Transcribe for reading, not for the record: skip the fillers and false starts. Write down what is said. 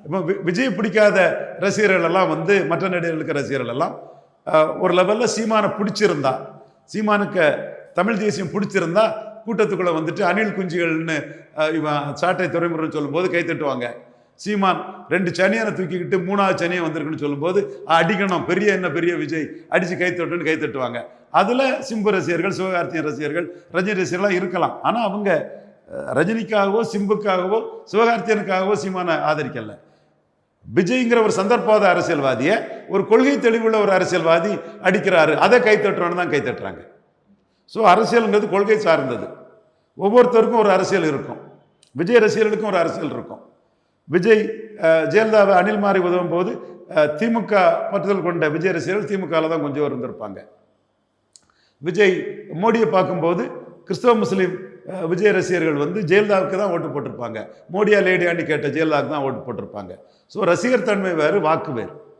இப்போ விஜய் பிடிக்காத ரசிகர்கள் எல்லாம் வந்து மற்ற நடிகர்களுக்கு ரசிகர்கள் எல்லாம் ஒரு லெவலில் சீமானை பிடிச்சிருந்தா, சீமானுக்கு தமிழ் தேசியம் பிடிச்சிருந்தா கூட்டத்துக்குள்ளே வந்துட்டு அணில் குஞ்சுகள்னு இவன் சாட்டை துறைமுறை சொல்லும்போது கை தட்டுவாங்க. சீமான் 2 சனியனை தூக்கிக்கிட்டு 3வது சனியை வந்திருக்குன்னு சொல்லும்போது அடிக்கணும், பெரிய என்ன பெரிய விஜய் அடித்து கை தட்டுன்னு கை தட்டுவாங்க. அதில் சிம்பு ரசிகர்கள், சிவகார்த்திகேயன் ரசிகர்கள், ரஜினி ரசிகர்கள்லாம் இருக்கலாம். ஆனால் அவங்க ரஜினிக்காகவோ சிம்புக்காகவோ சிவகார்த்திகேயனுக்காகவோ சீமானை ஆதரிக்கல. விஜய்ங்கிற ஒரு சந்தர்ப்பாத அரசியல்வாதியை ஒரு கொள்கை தெளிவுள்ள ஒரு அரசியல்வாதி அடிக்கிறாரு, அதை கை தட்டுறோன்னு தான் கை தட்டுறாங்க. ஸோ அரசியலுங்கிறது கொள்கை சார்ந்தது. ஒவ்வொருத்தருக்கும் ஒரு அரசியல் இருக்கும். விஜய் ரசிகர்களுக்கும் ஒரு அரசியல் இருக்கும். விஜய் ஜெயலலிதாவை அணில் மாறி உதவும் போது திமுக பற்றுதல் கொண்ட விஜய் ரசிகர்கள் திமுகவில் தான் கொஞ்சம் இருந்திருப்பாங்க. விஜய் மோடியை பார்க்கும்போது கிறிஸ்தவ முஸ்லீம் விஜய் ரசிகர்கள் வந்து ஜெயலலிதாவுக்கு தான் ஓட்டு போட்டிருப்பாங்க. மோடியா லேடியான்னு கேட்ட ஜெயலலிதாவுக்கு தான் ஓட்டு போட்டிருப்பாங்க. ஸோ ரசிகர் தன்மை வேறு, வாக்கு வேறு.